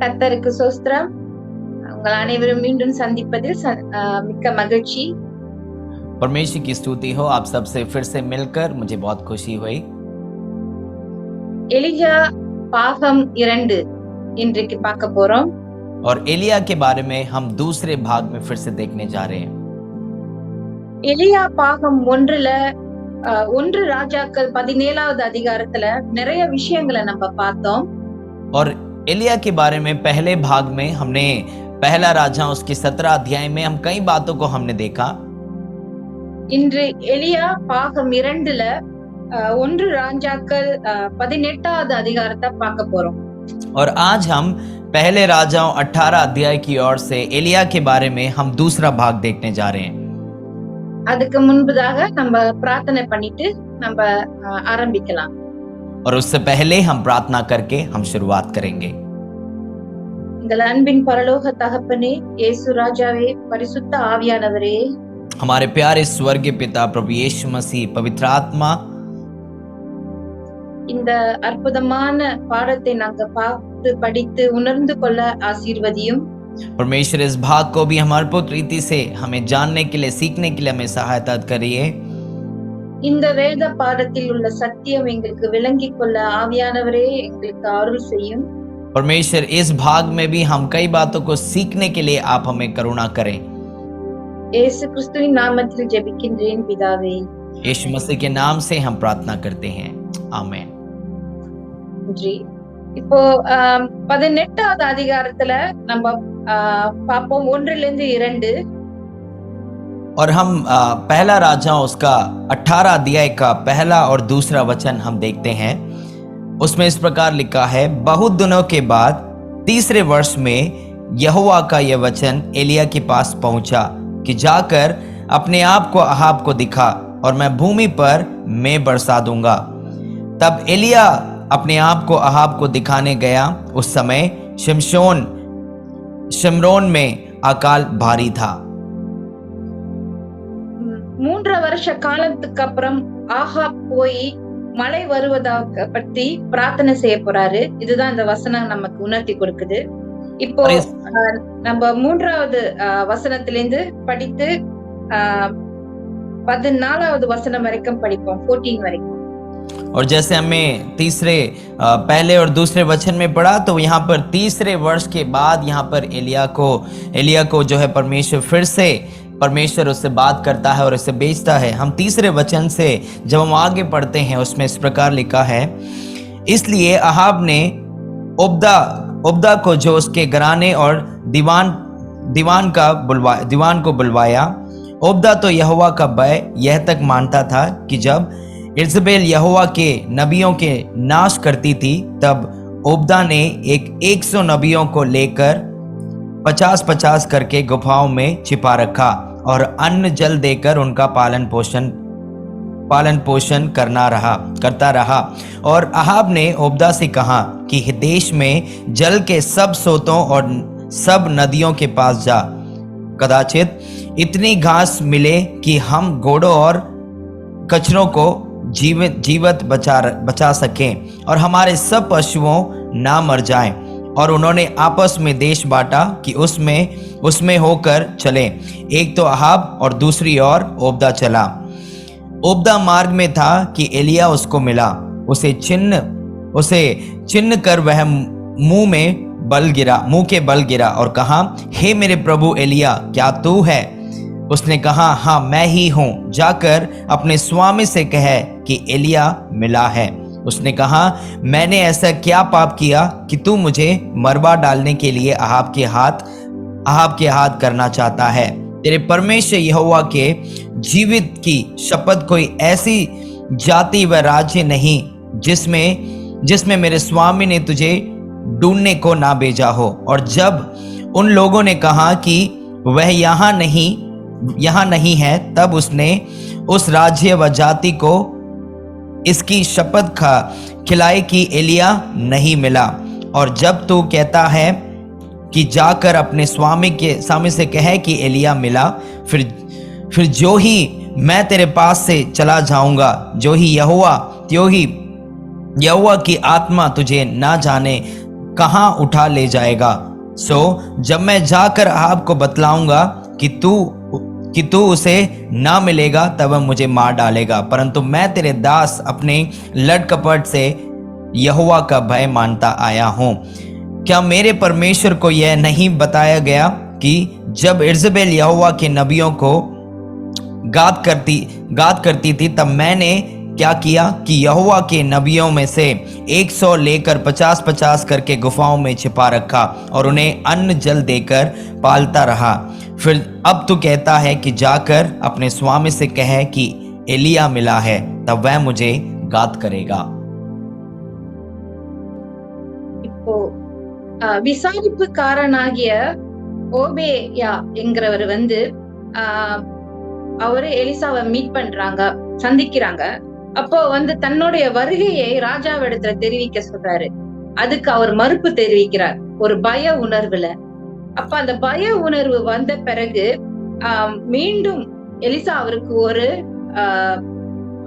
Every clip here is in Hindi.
கர்த்தருக்கு ஸ்தோத்திரம். உங்கள் அனைவரும் மீண்டும் சந்திப்பதில் மிக்க மகிழ்ச்சி. परमेश्वर की स्तुति हो, आप सबसे फिर से मिलकर मुझे बहुत खुशी हुई. எலியா பாகம் 2 இன்றைக்கு பார்க்க போறோம். और एलिया के बारे में हम दूसरे भाग में फिर से देखने जा रहे हैं. எலியா பாகம் 1ல 1 ராஜாக்கள் 17வது அதிகாரத்துல நிறைய விஷயங்களை நம்ம பார்த்தோம். और एलिया के बारे में पहले भाग में हमने पहला राजा उसके 17 अध्याय में हम कई बातों को हमने देखा. இன்று எலியா பாகம் 2ல 1 ராஜாக்கள் 18வது அதிகாரத்தை பார்க்க போறோம். और आज हम पहले राजाओं 18 अध्याय की ओर से एलिया के बारे में हम दूसरा भाग देखने जा रहे हैं. அதுக்கு முன்பதாக நம்ம பிரார்த்தனை பண்ணிட்டு நம்ம ஆரம்பிக்கலாம். और उससे पहले हम प्रार्थना करके हम शुरुआत करेंगे. எங்கள் அன்பின் பரலோக தகப்பனே, இயேசு ராஜாவே, பரிசுத்த ஆவியானவரே, हमारे प्यारे स्वर्गीय पिता प्रभु यीशु मसीह, पवित्र आत्मा, இந்த அற்புதமான பாடத்தை நாங்க பார்த்து படித்து உணர்ந்து கொள்ள ஆசீர்வதியும். परमेश्वर इस भाग को भी हमारे पुत्र रीति से हमें जानने के लिए, सीखने के लिए हमें सहायता करिए. இந்த வேத பாடத்தில் உள்ள சத்தியம் எங்களுக்கு விளங்கிக் கொள்ள ஆவியானவரே எங்களுக்கு அருள் செய்யும். परमेश्वर इस भाग में भी हम कई बातों को सीखने के लिए आप हमें करुणा करें. இயேசு கிறிஸ்துவின் நாமத்தில் ஜெபிக்கின்றேன் பிதாவே. यीशु मसीह के नाम से हम प्रार्थना करते हैं, आमीन. நன்றி. இப்போ 18வது அதிகாரத்துல நம்ம பாப்போம் 1லிருந்து 2. और हम पहला राजा उसका 18 अध्याय का पहला और दूसरा वचन हम देखते हैं. उसमें इस प्रकार लिखा है, बहुत दिनों के बाद तीसरे वर्ष में यहोवा का यह वचन एलिया के पास पहुंचा कि जाकर अपने आप को अहाब को दिखा और मैं भूमि पर मैं बरसा दूंगा. तब एलिया अपने आप को अहाब को दिखाने गया. उस समय शिमरोन में अकाल भारी था. 3 வருஷ காலத்துக்கு அப்புறம் ஆகாப் போய் மழை வருவதாக பற்றி பிரார்த்தனை செய்ய போறாரு. இதுதான் இந்த வசனம் நமக்கு உணர்த்தி கொடுக்குது. இப்போ நம்ம 3வது வசனத்திலிருந்து படித்து 14வது வசனம் வரைக்கும் படிப்போம், 14 வரைக்கும். और जैसे हमें तीसरे पहले और दूसरे वचन में पढ़ा, तो यहाँ पर तीसरे वर्ष के बाद यहाँ पर एलिया को जो है परमेश्वर उससे बात करता है और उसे बेचता है. हम तीसरे वचन से जब हम आगे पढ़ते हैं, उसमें इस प्रकार लिखा है, इसलिए अहाब ने उब्दा को जो उसके घराने और दीवान को बुलवाया. उब्दा तो यहोवा का भय यह तक मानता था कि जब इज़बेल यहोवा के नबियों के नाश करती थी, तब उब्दा ने 100 नबियों को लेकर 50-50 करके गुफाओं में छिपा रखा और अन्न जल देकर उनका पालन पोषण करता रहा. और अहाब ने उब्दा से कहा कि देश में जल के सब स्रोतों और सब नदियों के पास जा. कदाचित इतनी घास मिले कि हम घोड़ों और कचरों को जीवित बचा सकें और हमारे सब पशुओं ना मर जाएं. और उन्होंने आपस में देश बांटा कि उसमें होकर चले. एक तो अहाब और दूसरी ओर उब्दा चला. उब्दा मार्ग में था कि एलिया उसको मिला. उसे चिन्ह कर वह मुंह के बल गिरा और कहा, हे मेरे प्रभु एलिया, क्या तू है? उसने कहा, हाँ मैं ही हूँ. जाकर अपने स्वामी से कह कि एलिया मिला है. उसने कहा, मैंने ऐसा क्या पाप किया कि तू मुझे मरवा डालने के लिए अहाब के हाथ करना चाहता है? तेरे परमेश्वर यहोवा के जीवित की शपथ, कोई ऐसी जाति व राज्य नहीं जिसमें मेरे स्वामी ने तुझे ढूंढने को ना भेजा हो. और जब उन लोगों ने कहा कि वह यहाँ नहीं है, तब उसने उस राज्य व जाति को इसकी शपथ खिलाई कि एलिया नहीं मिला. और जब तू कहता है कि जाकर अपने स्वामी से कहे कि एलिया मिला, फिर जो ही मैं तेरे पास से चला जाऊंगा, जो ही यहोवा की आत्मा तुझे ना कहां उठा ले जाएगा। सो जब मैं जाकर अहाब को बतलाऊंगा कि तू उसे ना मिलेगा, तब वह मुझे मार डालेगा। परंतु मैं तेरे दास अपने लटकपट से यहोवा का भय मानता आया हूं। क्या मेरे परमेश्वर को यह नहीं बताया गया कि जब इजबेल यहोवा के नबियों को गात करती थी, तब मैंने क्या किया कि यहोवा के नबियों में से 100 लेकर 50-50 करके गुफाओं में छिपा रखा और उन्हें अन्न जल देकर पालता रहा। फिर अब तू कहता है कि जाकर अपने स्वामी से कहे कि एलिया मिला है, तब वह मुझे गात करेगा। இப்போ விசாரிப்புக்காரனாகிய ஓபேயா என்கிறவர் அவரு எலிசாவை மீட் பண்றாங்க, சந்திக்கிறாங்க. அப்போ தன்னுடைய வருகையை ராஜாவிடத்துல தெரிவிக்க சொல்றாரு. அதுக்கு அவர் மறுப்பு தெரிவிக்கிறார், ஒரு பய உணர்வுல. அப்ப அந்த பய உணர்வு வந்த பிறகு மீண்டும் எலிசா அவருக்கு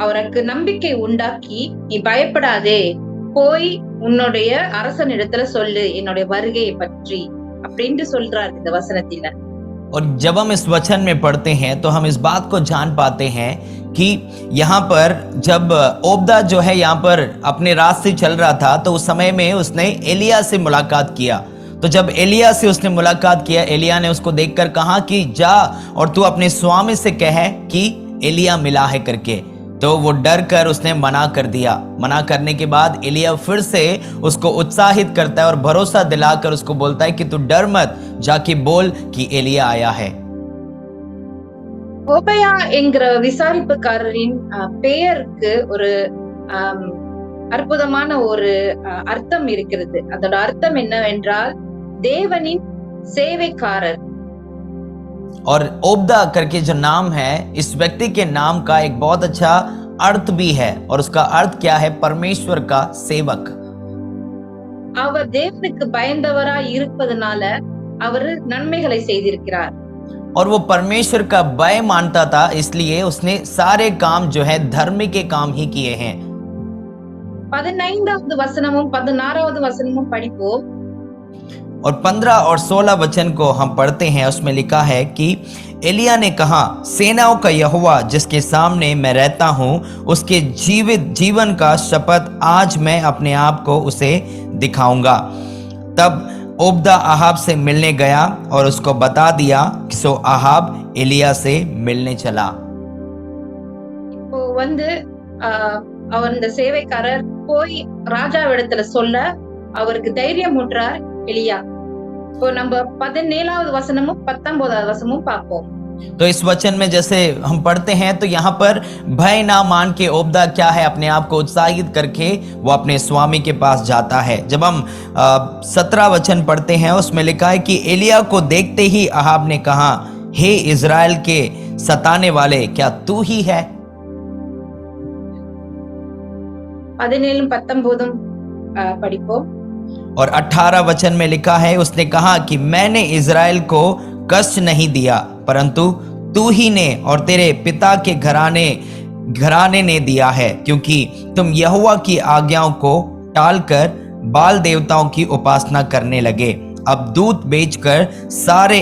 அவருக்கு நம்பிக்கை உண்டாக்கி, நீ பயப்படாதே, போய் உன்னுடைய அரசனிடத்துல சொல்லு என்னுடைய வருகையை பற்றி அப்படின்னு சொல்றாரு இந்த வசனத்தில। और जब हम इस वचन में पढ़ते हैं तो हम इस बात को जान पाते हैं कि यहाँ पर जब ओबदा जो है यहाँ पर अपने रास्ते चल रहा था, तो उस समय में उसने एलिया से मुलाकात किया। तो जब एलिया से उसने मुलाकात किया, एलिया ने उसको देखकर कहा कि जा और तू अपने स्वामी से कह कि एलिया मिला है करके। तो वो डर कर उसने मना कर दिया। मना करने के बाद एलिया फिर से उसको उत्साहित करता है और भरोसा दिलाकर उसको बोलता है कि तू डर मत, जाके बोल कि एलिया आया है। ஓபேயா என்கிற விசாரிப்புக்காரரின் பெயருக்கு ஒரு அற்புதமான ஒரு அர்த்தம் இருக்கிறது। அதோட அர்த்தம் என்னவென்றால் தேவனின் சேவைக்காரர்। और ओबदा करके जो नाम है, इस व्यक्ति के नाम का एक बहुत अच्छा अर्थ भी है, और उसका अर्थ क्या है? परमेश्वर का सेवक। அவர் தேவனுக்கு பயந்தவராய் இருப்பதனால அவர் நன்மைகளை செய்திருக்கிறார்। और वो परमेश्वर का भय मानता था, इसलिए उसने सारे काम जो है धर्म के काम ही किए हैं। 15வது வசனமும் 16வது வசனமும் படிப்போம்। और 15 और 16 वचन को हम पढ़ते हैं। उसमें लिखा है कि एलिया ने कहा, सेनाओं का यहोवा जिसके सामने मैं रहता हूं, उसके जीवन का शपथ आज मैं अपने आप को उसे दिखाऊंगा। तब ओबदा अहाब से मिलने गया और उसको बता दिया। सो अहाब एलिया से मिलने चला। இப்போ அவர் இந்த சேவைக்காரர் போய் ராஜாவிடத்துல சொல்ல அவருக்கு தைரியம் ஊட்டுறார் எலியா। இப்போ நம்ம 17வது வசனமும் 19வது வசனமும் பார்ப்போம்। तो इस वचन में जैसे हम पढ़ते हैं, तो यहाँ पर भय ना मान के ओबदा क्या है, अपने आप को उत्साहित करके वो अपने स्वामी के पास जाता है। जब हम 17 वचन पढ़ते हैं, उसमें लिखा है कि एलिया को देखते ही अहाब ने कहा, हे इज़राइल के सताने वाले, क्या तू ही है? 17 19 படிப்போம்। और 18 वचन में लिखा है, उसने कहा कि मैंने इज़राइल को कष्ट नहीं दिया, परंतु तू ही ने और तेरे पिता के घराने ने दिया है, क्योंकि तुम यहोवा की आज्ञाओं को टालकर बाल देवताओं की उपासना करने लगे। अब दूत बेचकर सारे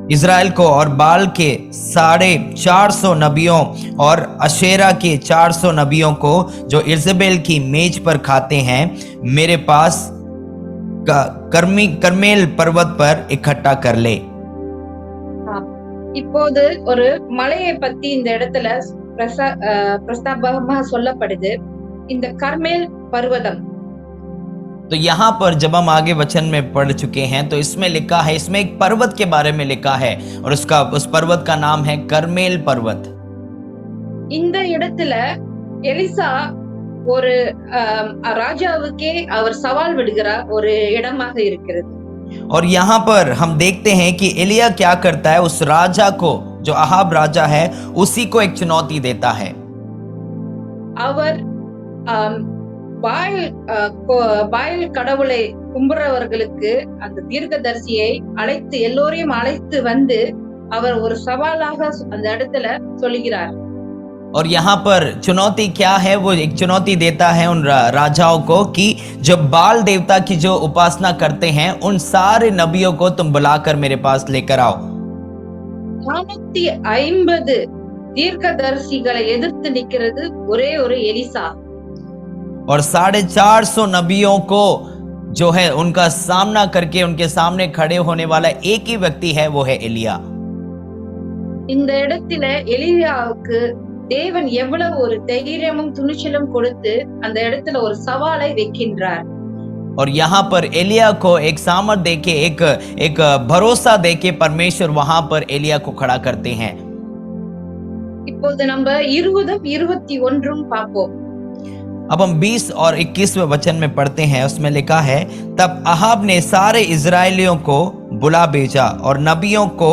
इज़राइल को और बाल के 450 नबियों और अशेरा के 400 नबियों को जो इजबेल की मेज पर खाते हैं, मेरे पास कर्मेल पर्वत पर इकट्ठा कर ले। இப்போது ஒரு மலையை பத்தி இந்த இடத்துல பிரஸ்தாபமா சொல்லப்படுது, இந்த கர்மேல் பர்வதம்। तो यहाँ पर जब हम आगे वचन में पढ़ चुके हैं, तो इसमें लिखा है, इसमें एक पर्वत के बारे में लिखा है, और उस पर्वत का नाम है कर्मेल पर्वत। இந்த இடத்துல எலிசா ஒரு ராஜாவுக்கே அவர் சவால் விடுகிறார் ஒரு இடமாக இருக்கிறது। और यहाँ पर हम देखते हैं कि एलिया क्या करता है, उस राजा को, जो अहाब राजा है, उसी को एक चुनौती देता है। அவர் பாயல் கடவுளை கும்புறவர்களுக்கு அந்த தீர்க்கதரிசியை எல்லோரையும் அழைத்து அவர் ஒரு சவாலாக அந்த இடத்துல சொல்லுகிறார்। और यहाँ पर चुनौती क्या है? वो एक चुनौती देता है उन राजाओं को कि जो बाल देवता की जो उपासना करते हैं उन सारे नबियों को तुम बुलाकर मेरे पास लेकर आओ। 450 தீர்க்கதரிசிகளை எதிர்த்து நிக்கிறது ஒரே ஒரு எலிசா. और 450 नबियों को जो है उनका सामना करके उनके सामने खड़े होने वाला एक ही व्यक्ति है, वो है एलिया। இந்த இடத்துல எலியாவுக்கு தேவன் எவ்வளவு ஒரு தைரியமும் துணிச்சலும் கொடுத்து அந்த இடத்துல ஒரு சவாலை வைக்கின்றார். और यहाँ पर एलिया को एक सामर्थ देके एक भरोसा देके परमेश्वर वहां पर एलिया को खड़ा करते हैं। இப்போது நம்ம 20 21 பார்ப்போம். अब हम 20 और 21वें वचन में पढ़ते हैं। उसमें लिखा है, तब अहाब ने सारे इजरायलियों को बुला भेजा और नबियों को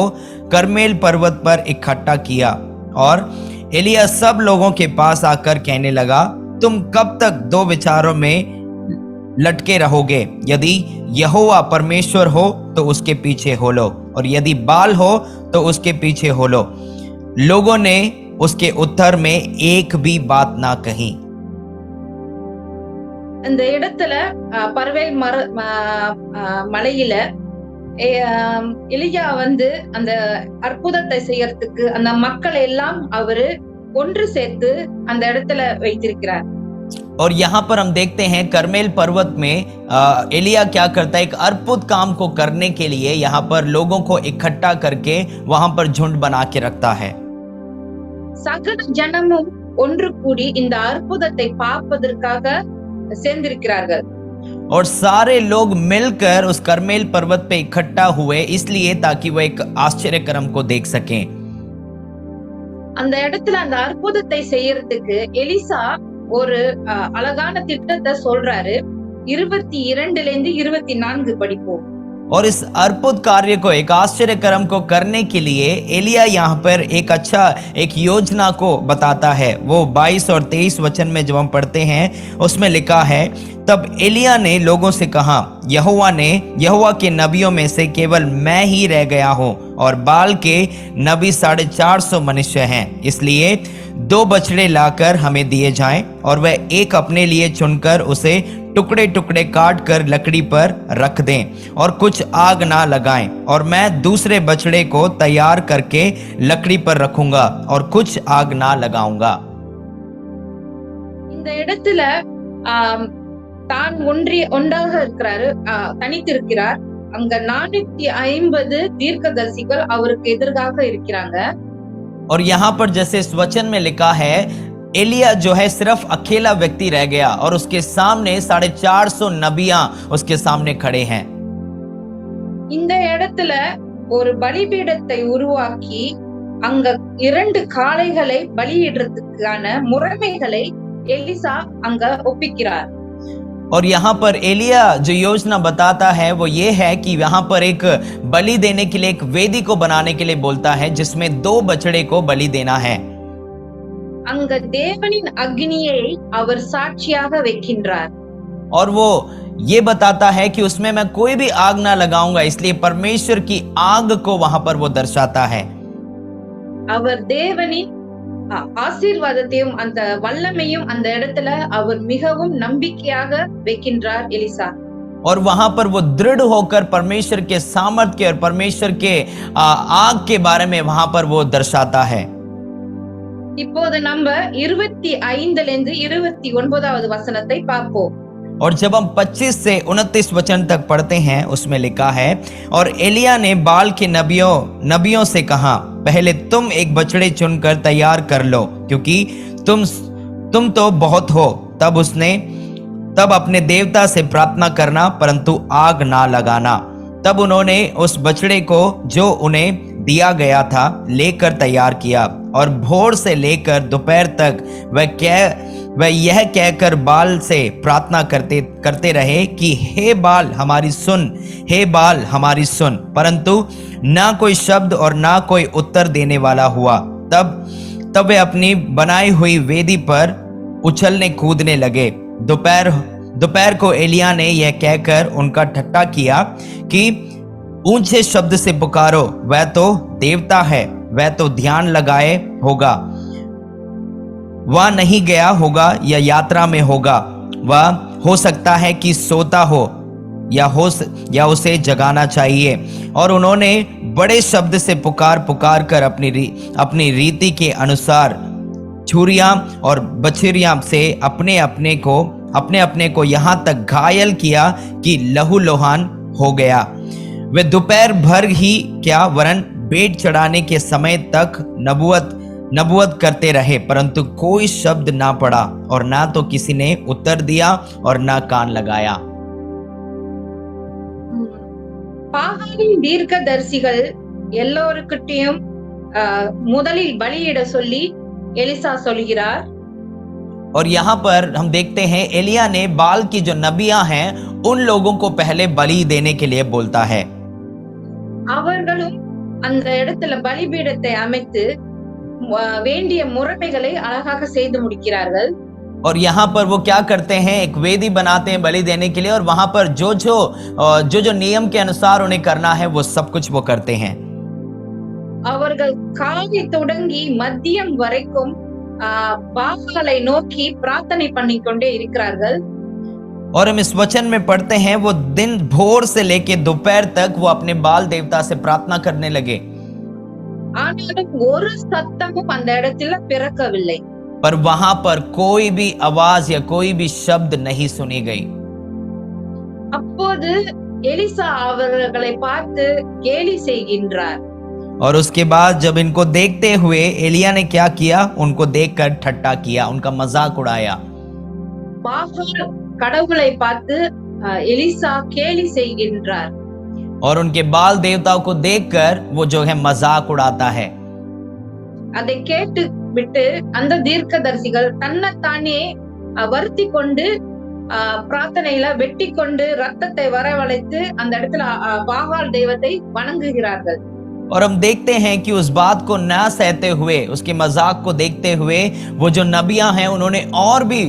करमेल पर्वत पर इकट्ठा किया। और एलिया सब लोगों के पास आकर कहने लगा, तुम कब तक दो विचारों में लटके रहोगे? यदि यहोवा परमेश्वर हो तो उसके पीछे हो लो, और यदि बाल हो तो उसके पीछे हो लो। लोगों ने उसके उत्तर में एक भी बात ना कही। அந்த இடத்துல பர்வேல் மலையில எலியா வந்து அந்த அற்புதத்தை செய்யறதுக்கு அந்த மக்களை எல்லாம் அவரு ஒன்று சேர்த்து அந்த இடத்துல வைத்திருக்கிறார். और यहाँ पर हम देखते हैं करमेल पर्वत में एलिया क्या करता है, एक अद्भुत काम को करने के लिए यहाँ पर लोगों को इकट्ठा करके वहां पर झुंड बना के रखता है। சகல ஜனமும் ஒன்று கூடி இந்த அற்புதத்தை பார்ப்பதற்காக சேர்ந்திருக்கிறார்கள். और सारे लोग मिलकर उस करमेल पर्वत पे इकट्ठा हुए इसलिए ताकि वो एक आश्चर्य कर्म को देख सकें। அந்த இடத்துல அந்த அற்புதத்தை செய்யறதுக்கு எலிசா ஒரு அழகான திட்டத்தை சொல்றாரு. 22 24 படிப்போம். और इस अद्भुत कार्य को, एक आश्चर्य कर्म को करने के लिए एलिया यहाँ पर एक योजना को बताता है। वो 22 और 23 वचन में जब हम पढ़ते हैं उसमें लिखा है, तब एलिया ने लोगों से कहा, यहोवा के नबियों में से केवल मैं ही रह गया हूँ और बाल के नबी 450 मनुष्य हैं, इसलिए 2 बछड़े लाकर हमें दिए जाएं और वह एक अपने लिए चुनकर उसे टुकड़े टुकड़े काट कर लकड़ी पर रख दें और कुछ आग ना लगाएं, और मैं दूसरे बछड़े को तैयार करके लकड़ी पर रखूंगा और कुछ आग ना लगाऊंगा। இந்த இடத்துல தான் ஒன்றாக இருக்கிறாரு, தனித்திருக்கிறார். அங்க 450 தீர்க்கதரிசிகள் அவருக்கு எதிராக இருக்கிறாங்க. और यहाँ पर जैसे इस वचन में लिखा है, एलिया जो है सिर्फ अकेला व्यक्ति रह गया और उसके सामने 450 नबियां उसके सामने खड़े हैं। இந்த இடத்துல ஒரு பலிபீடத்தை உருவாக்கி அங்க 2 காளைகளை பலியிடுறதுக்கான முறைமைகளை எலிசா அங்க ஒப்பிக்கிறார். और यहाँ पर एलिया जो योजना बताता है वो ये है कि यहाँ पर एक बलि देने के लिए एक वेदी को बनाने के लिए बोलता है जिसमें 2 बछड़े को बलि देना है। அங்க தேவனின் அக்னியை அவர் சாட்சியாக வைக்கின்றார். और वो ये बताता है कि उसमें मैं कोई भी आग ना लगाऊंगा, इसलिए परमेश्वर की आग को वहां पर वो दर्शाता है। அவர் தேவனின் ஆசீர்வாதத்தையும் அந்த வல்லமையும் அந்த இடத்துல அவர் மிகவும் நம்பிக்கையாக வைக்கின்றார் எலிசா. और वहां पर वो दृढ़ होकर परमेश्वर के सामर्थ के और परमेश्वर के आग के बारे में वहां पर वो दर्शाता है। இப்போது நம்ம 25 29 வசனத்தை பார்ப்போம். और जब हम 25 से 29 वचन तक पढ़ते हैं उसमें लिखा है, और एलिया ने बाल के नबियों से कहा, पहले तुम एक बछड़े चुनकर तैयार कर लो, क्योंकि तुम तो बहुत हो। तब अपने देवता से प्रार्थना करना, परंतु आग ना लगाना। तब उन्होंने उस बछड़े को जो उन्हें दिया गया था लेकर तैयार किया, और भोर से लेकर दोपहर तक वह यह कहकर बाल से प्रार्थना करते रहे कि हे बाल हमारी सुन, हे बाल हमारी सुन, परंतु ना कोई शब्द और ना कोई उत्तर देने वाला हुआ। तब वे अपनी बनाई हुई वेदी पर उछलने कूदने लगे। दोपहर को एलिया ने यह कहकर उनका ठट्ठा किया कि ऊंचे शब्द से पुकारो, वह तो देवता है, वह तो ध्यान लगाए होगा। वह नहीं गया होगा या यात्रा में होगा, वह हो सकता है कि सोता हो या उसे जगाना चाहिए। और उन्होंने बड़े शब्द से पुकार कर अपनी रीति के अनुसार छुरियां और बछिरियां से अपने अपने को यहाँ तक घायल किया कि लहूलुहान हो गया। वे दोपहर भर ही क्या वरन भेंट चढ़ाने के समय तक नबुवत करते रहे, परंतु कोई शब्द ना पड़ा और ना तो किसी ने उत्तर दिया और ना कान लगाया। பாகாலின் தீர்க்கதரிசிகள் எல்லோருக்கிட்டையும் முதலில் பலியிட சொல்லி எலிசா சொல்கிறார்। और यहाँ पर हम देखते हैं एलिया ने बाल की जो नबियां हैं उन लोगों को पहले बलि देने के लिए बोलता है। அவர்களும் அந்த இடத்துல பலிபீடத்தை அமைத்து வேண்டிய முறைமைகளை அழகாக செய்து முடிக்கிறார்கள்। और यहाँ पर वो क्या करते हैं, एक वेदी बनाते हैं बलि देने के लिए, और वहां पर जो नियम के अनुसार उन्हें करना है वो सब कुछ वो करते हैं। அவர்கள் காலை தொடங்கி மதியம் வரைக்கும் பாகாலை நோக்கி பிரார்த்தனை பண்ணிக்கொண்டே இருக்கிறார்கள்। और हम इस वचन में पढ़ते हैं वो दिन भोर से लेके दोपहर तक वो अपने बाल देवता से प्रार्थना करने लगे। ஆனாலும் ஒரு சத்தமும் அந்த இடத்துல பிறக்கவில்லை। पर वहां पर कोई भी आवाज या कोई भी शब्द नहीं सुनी गई। அப்போது எலிசா அவர்களை பார்த்து கேலி செய்கின்றார்। और उसके बाद जब इनको देखते हुए एलिया ने क्या किया, उनको देखकर ठट्टा किया, उनका मजाक उड़ाया। பாகால் கடவுளை பார்த்து எலிசா கேலி செய்கின்றார்। और उनके बाल देवताओं को देखकर वो जो है मजाक उड़ाता है। அதை கேட்டு விட்டு அந்த தீர்க்கதரிசிகள் தன்னைத்தானே வருத்தி கொண்டு பிரார்த்தனையில வெட்டி கொண்டு ரத்தத்தை வரவழைத்து அந்த இடத்துல பாகால் தெய்வத்தை வணங்குகிறார்கள்। और हम देखते हैं कि उस बात को न सहते हुए, उसके मजाक को देखते हुए वो जो नबियां हैं उन्होंने और भी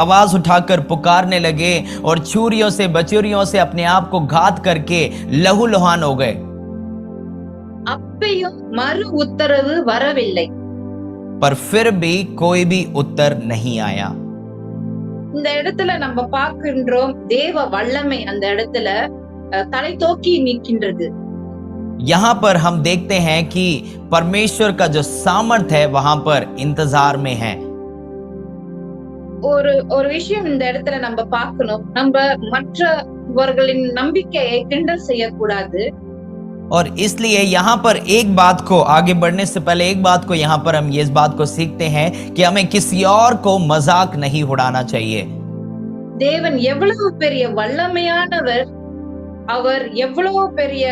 आवाज उठाकर पुकारने लगे और छुरियों से बछुरियों से अपने आप को घात करके लहूलुहान हो गए। அப்பையும் மறு உத்தரவு வரவில்லை। पर फिर भी कोई भी उत्तर नहीं आया। இந்த இடத்துல நம்ம பார்க்கின்றோம் தேவ வல்லமை அந்த இடத்துல தலை தூக்கி நிற்கின்றது। यहाँ पर हम देखते हैं कि परमेश्वर का जो सामर्थ है वहां पर इंतजार में है। ஒரு விஷயம் இந்த இடத்துல நம்ம பார்க்கணும், நம்ம மற்றவர்களின் நம்பிக்கையை கிண்டல் செய்யக்கூடாது। और इसलिए यहाँ पर एक बात को आगे बढ़ने से पहले एक बात को यहाँ पर हम ये इस बात को सीखते हैं कि हमें किसी और को मजाक नहीं उड़ाना चाहिए। தேவன் எவ்வளவு பெரிய வல்லமையானவர், அவர் எவ்வளவு பெரிய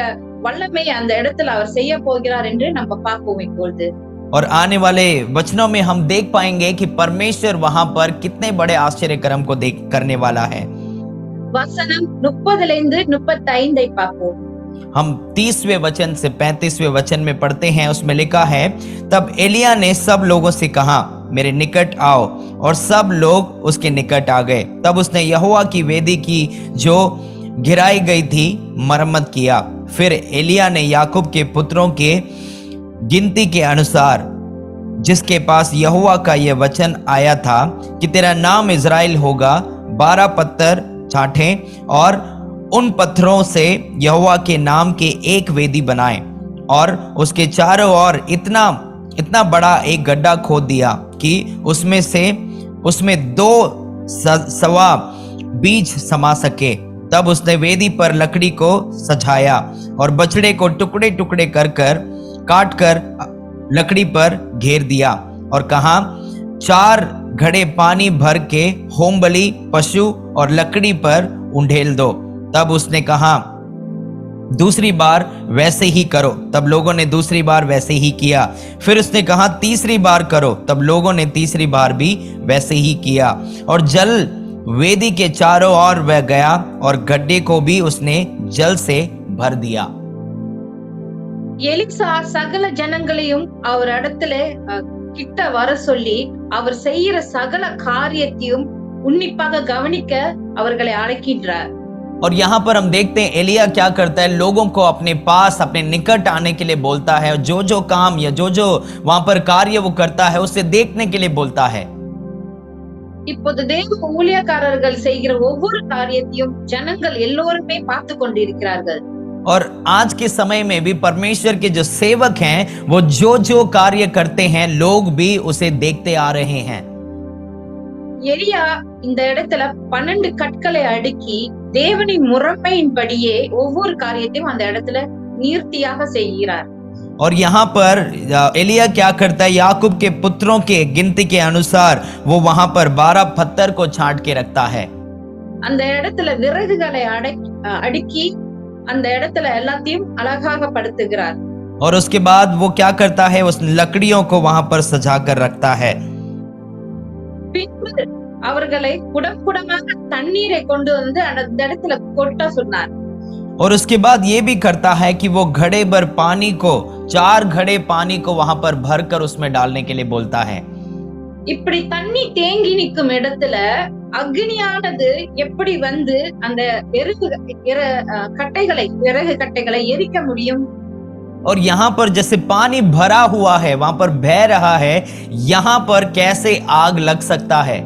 வல்லமை அந்த இடத்துல அவர் செய்ய போகிறார் என்று நம்ம பார்ப்போம் இப்பொழுது। और आने वाले वचनों में हम देख पाएंगे कि परमेश्वर वहां पर कितने बड़े आश्चर्य कर्म को करने वाला है। वचनम 30-35 பார்ப்போம்। हम 30वें वचन से 35वें वचन में पढ़ते हैं। उसमें लिखा है, तब एलिया ने सब लोगों से कहा, मेरे निकट आओ, और सब लोग उसके निकट आ गए। तब उसने यहोवा की वेदी की जो गिराई गई थी मरम्मत किया। फिर एलिया ने याकूब के पुत्रों के गिनती के अनुसार, जिसके पास यहोवा का यह वचन आया था कि तेरा नाम इज़राइल होगा, 12 पत्थर छांटे और उन पत्थरों से यहोवा के नाम के एक वेदी बनाए और उसके चारों ओर इतना बड़ा एक गड्ढा खोद दिया कि उसमें 2 सवा बीज समा सके। तब उसने वेदी पर लकड़ी को सजाया और बछड़े को टुकड़े टुकड़े कर काट कर लकड़ी पर घेर दिया और कहा, 4 घड़े पानी भर के होम बलि पशु और लकड़ी पर उंडेल दो। तब उसने कहा, दूसरी बार वैसे ही करो। तब लोगों ने दूसरी बार वैसे ही किया। फिर उसने कहा, तीसरी बार करो। तब लोगों ने तीसरी बार भी वैसे ही किया। और जल वेदी के चारों ओर वह गया और गड्ढे को भी उसने जल से भर दिया। எலிசா சகல ஜனங்களையும் அவர் இடத்துல கிட்ட வர சொல்லி அவர் செய்யற சகல காரியத்தையும் உன்னிப்பாக கவனிக்க அவர்களை அழைக்கின்றார்। और यहाँ पर हम देखते हैं एलिया क्या करता है, लोगों को अपने पास अपने निकट आने के लिए बोलता है, और जो जो काम या जो जो वहां पर कार्य वो करता है उसे देखने के लिए बोलता है। இப்போது தேவ ஊழியக்காரர்கள் செய்கிற ஒவ்வொரு காரியத்தையும் ஜனங்கள் எல்லோருமே பார்த்து கொண்டிருக்கிறார்கள். और आज के समय में भी परमेश्वर के जो सेवक हैं वो जो जो कार्य करते हैं लोग भी उसे देखते आ रहे हैं। எலியா இந்த இடத்துல 12 கற்களை அடுக்கி தேவனின் முறைமையின்படியே ஒவ்வொரு காரியத்தையும் அந்த இடத்துல நீர்த்தியாக செய்கிறார். और यहाँ पर एलिया क्या करता है, याकूब के पुत्रों के गिनती के अनुसार वो वहां पर 12 पत्थर को छांट के रखता है। அந்த இடத்துல விறகுகளை அடுக்கி அந்த இடத்துல எல்லாத்தையும் அழகாக படுத்துகிறார். और उसके बाद वो क्या करता है, उस लकड़ियों को वहां पर सजा कर रखता है। பின்பு அவர்களை குடம் குடமாக தண்ணீரை கொண்டு வந்து அந்த இடத்துல கொட்ட சொன்னார். और उसके बाद ये भी करता है कि वो घड़े भर पानी को 4 घड़े पानी को वहां पर भरकर उसमें डालने के लिए बोलता है। இப்படி தண்ணி தேங்கி நிற்கும் இடத்துல அக்னியானது எப்படி வந்து அந்த விறகு கட்டைகளை எரிக்க முடியும்? और यहाँ पर जैसे पानी भरा हुआ है वहां पर बह रहा है, यहाँ पर कैसे आग लग सकता है?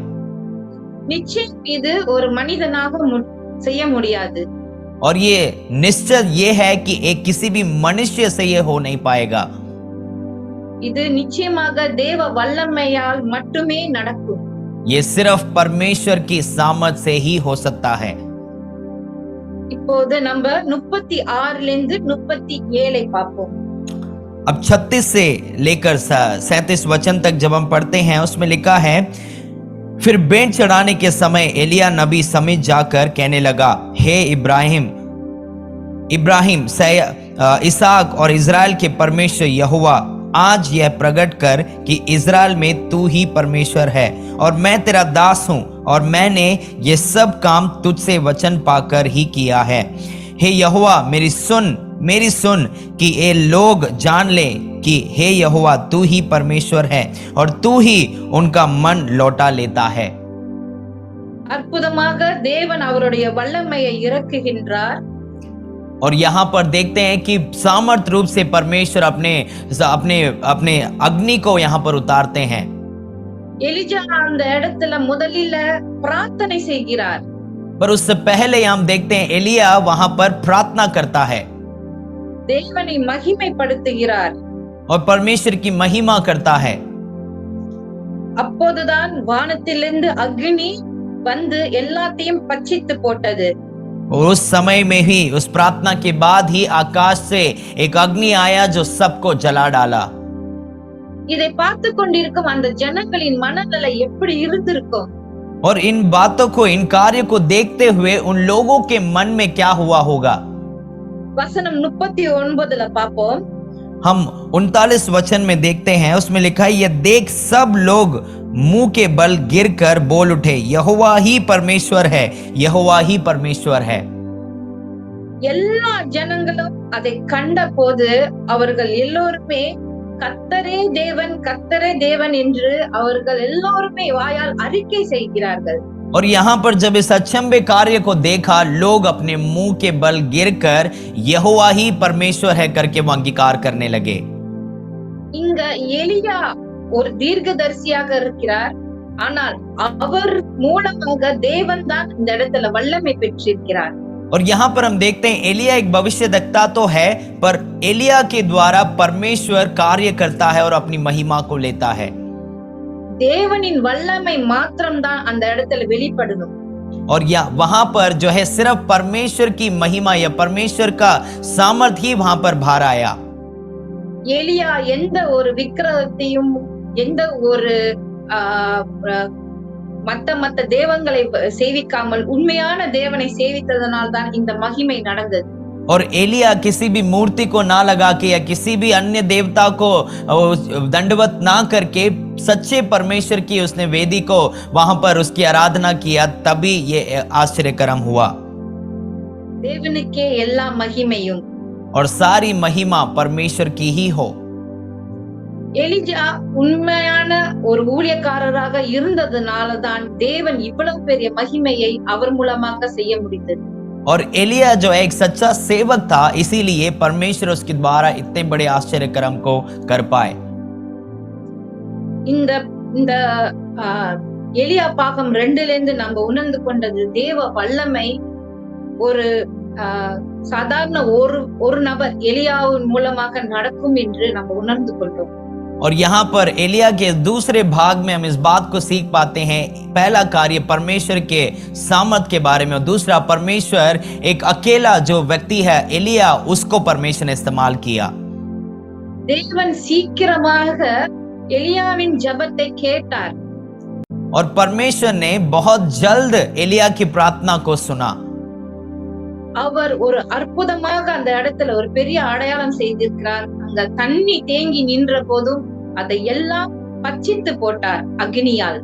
நிச்சயம் இது ஒரு மனிதனாக செய்ய முடியாது. और ये निश्चय ये है कि एक किसी भी मनुष्य से ये हो नहीं पाएगा। இது நிச்சயமாக தேவ வல்லமையால் மட்டுமே நடக்கும். ये सिर्फ परमेश्वर की सामर्थ से ही हो सकता है। இப்போது நம்ம 36 லிருந்து 37 பார்ப்போம். अब 36 से लेकर 37 वचन तक जब हम पढ़ते हैं उसमें लिखा है, फिर भेंट चढ़ाने के समय एलिया नबी समीप जाकर कहने लगा, हे इब्राहिम इसहाक और इज़राइल के परमेश्वर यहोवा, आज यह प्रकट कर कि इज़राइल में तू ही परमेश्वर है और मैं तेरा दास हूं और मैंने ये सब काम तुझसे वचन पाकर ही किया है। हे यहोवा मेरी सुन कि ये लोग जान ले कि हे यहोवा तू ही परमेश्वर है और तू ही उनका मन लौटा लेता है। அற்புதமாக தேவன் அவருடைய வல்லமையை இறக்குகின்றார். और यहाँ पर देखते हैं कि सामर्थ रूप से परमेश्वर अपने अग्नि को यहाँ पर उतारते हैं। எலிஜா அந்த இடத்துல முதலில் பிரார்த்தனை செய்கிறார். पर उससे पहले हम देखते हैं एलिया वहां पर प्रार्थना करता है, தேவனை மகிமைப்படுத்துகிறார் और परमेश्वर की महिमा करता है। அப்போதுதான் வானத்திலிருந்து அக்னி வந்து எல்லாத்தையும் பட்சித்து போட்டது. और उस समय में ही उस प्रार्थना के बाद ही आकाश से एक अग्नि आया जो सबको जला डाला। இதை பார்த்து கொண்டிருக்கும் அந்த ஜனங்களின் மனநிலை எப்படி இருந்திருக்கும்? और इन बातों को, इन कार्य को देखते हुए उन लोगों के मन में क्या हुआ होगा? வசனம் 39 பார்ப்போம். हम 39 वचन में देखते हैं, उसमें लिखा है, यह देख सब लोग मुंह के बल गिरकर बोल उठे, यहोवा ही परमेश्वर है, यहोवा ही परमेश्वर है। எல்லா ஜனங்களும் அதை கண்ட போது அவர்கள் எல்லோருமே கர்த்தரே தேவன் என்று அவர்கள் எல்லோருமே வாயால் அறிக்கை செய்கிறார்கள். और यहाँ पर जब इस अचंभे कार्य को देखा, लोग अपने मुंह के बल गिरकर यहोवा ही परमेश्वर है करके वो अंगीकार करने लगे। இங்க எலியா ஒரு தீர்க்கதரிசியாக இருக்கிறார், ஆனால் அவர் மூலமாக தேவன் தான் இந்த இடத்துல வல்லமை பெற்றிருக்கிறார். और यहाँ पर हम देखते हैं एलिया एक भविष्यद्वक्ता तो है, पर एलिया के द्वारा परमेश्वर कार्य करता है और अपनी महिमा को लेता है। தேவனின் வல்லமை மாத்திரம் தான் அந்த இடத்துல வெளிப்படணும். और वहां पर जो है सिर्फ परमेश्वर की महिमा या परमेश्वर का सामर्थ ही वहां पर बाहर आया। எலியா எந்த ஒரு விக்கிரகத்தையும் எந்த ஒரு மத்த தேவங்களை சேவிக்காமல் உண்மையான தேவனை சேவித்ததனால் தான் இந்த மகிமை நடந்தது. और एलिया किसी भी मूर्ति को ना लगा के या किसी भी अन्य देवता को दंडवत ना करके सच्चे परमेश्वर की उसने वेदी को वहां पर उसकी आराधना किया, तभी ये आश्चर्यकरम हुआ। தேவனுக்கே எல்லா மகிமையும் और सारी महिमा परमेश्वर की ही हो। எலிஜா உண்மையான ஒரு ஊழியக்காரராக இருந்ததுனால தான் தேவன் இவ்வளவு பெரிய மகிமையை அவர் மூலமாக செய்ய முடிந்தது। और एलिया जो एक सच्चा सेवक था, इसीलिए परमेश्वर उसके द्वारा इतने बड़े आश्चर्य कर्म को कर पाए। இந்த இந்த எலியா பாகம் 2ல இருந்து நம்ம உணர்ந்து கொண்டது தேவ வல்லமை ஒரு சாதாரண ஒரு நபர் எலியாவின் மூலமாக நடக்கும் என்று நம்ம உணர்ந்து கொண்டோம்। और यहाँ पर एलिया के दूसरे भाग में हम इस बात को सीख पाते हैं, पहला कार्य परमेश्वर के सामर्थ के बारे में, और दूसरा परमेश्वर एक अकेला जो व्यक्ति है एलिया, उसको परमेश्वर ने इस्तेमाल किया। தேவன் சீக்கிரமாக எலியாவின் ஜெபத்தை கேட்டார்। और परमेश्वर ने बहुत जल्द एलिया की प्रार्थना को सुना। அவர் ஒரு அற்புதமாக அந்த இடத்துல ஒரு பெரிய அடையாளம் செய்திருக்கிறார்। அங்க தண்ணி தேங்கி நின்ற போதும் அதை எல்லாம் பட்சித்து போட்டார் அக்னியால்।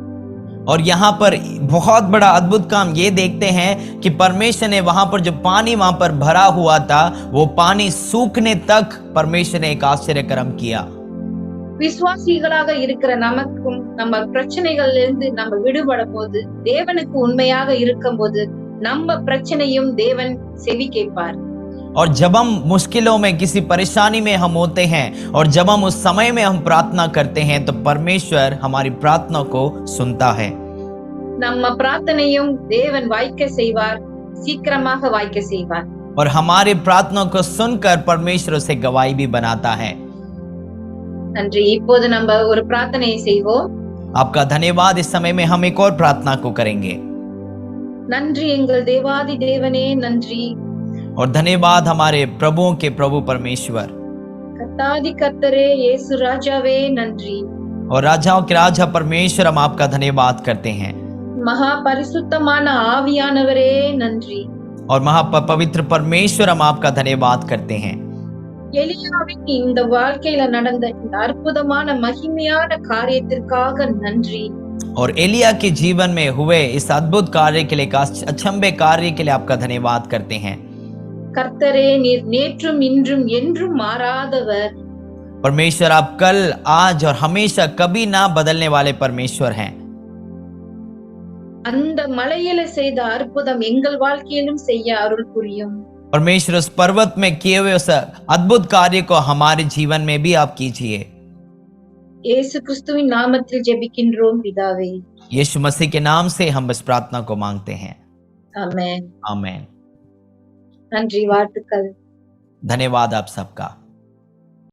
और यहाँ पर बहुत बड़ा अद्भुत काम ये देखते हैं कि परमेश्वर ने वहां पर जो पानी वहां पर भरा हुआ था, वो पानी सूखने तक परमेश्वर ने एक आश्चर्य कर्म किया। விசுவாசிகளாக இருக்கிற நமக்கும் நம்ம பிரச்சனைகள்ல இருந்து நம்ம விடுபட போது, தேவனுக்கு உண்மையாக இருக்கும் போது நம்ம பிரச்சனையும் தேவன் செவி கேட்பார்। और जब हम मुश्किलों में, किसी परेशानी में हम होते हैं, और जब हम उस समय में हम प्रार्थना करते हैं, तो परमेश्वर हमारी प्रार्थना को सुनता है। நம்ம பிரார்த்தனையும் தேவன் வாய்க்க செய்வார், சீக்கிரமாக வாய்க்க செய்வார்। और हमारे प्रार्थना को सुनकर परमेश्वर उसे गवाही भी बनाता है। நன்றி। இப்போது நம்ம ஒரு பிரார்த்தனை செய்வோம்। आपका धन्यवाद। इस समय में हम एक और प्रार्थना को करेंगे। நன்றி எங்கள் தேவாதி தேவனே, நன்றி। और धन्यवाद हमारे प्रभुओं के प्रभु परमेश्वर, கர்த்தாதி கர்த்தரே, இயேசु ராஜாவே, நன்றி। और राजाओं के राजा परमेश्वर, हम आपका धन्यवाद करते हैं। மகா பரிசுத்தமான ஆவியானவரே, நன்றி। और महापवित्र परमेश्वर, हम आपका धन्यवाद करते हैं। எலியாவின் இந்த வாழ்க்கையில நடந்த இந்த அற்புதமான மகிமையான காரியத்திற்காக நன்றி। और एलिया के जीवन में हुए इस अद्भुत कार्य के लिए, अचंभे कार्य के लिए आपका धन्यवाद करते हैं। கர்த்தரே, நீர் நேற்றும் இன்றும் என்றும் மாறாதவர்। परमेश्वर, आप कल, आज और हमेशा कभी ना बदलने वाले परमेश्वर हैं। அந்த மலையில செய்த அற்புதம் எங்கள் வாழ்க்கையிலும் செய்ய அருள் புரியும்। परमेश्वर, उस पर्वत में किए हुए उस अद्भुत कार्य को हमारे जीवन में भी आप कीजिए। இயேசு கிறிஸ்துவின் நாமத்தில் ஜெபிக்கின்றோம் பிதாவே। यीशु मसीह के नाम से हम इस प्रार्थना को मांगते हैं। ஆமென்। आमेन। நன்றி, வாழ்த்துக்கள்। धन्यवाद आप सबका।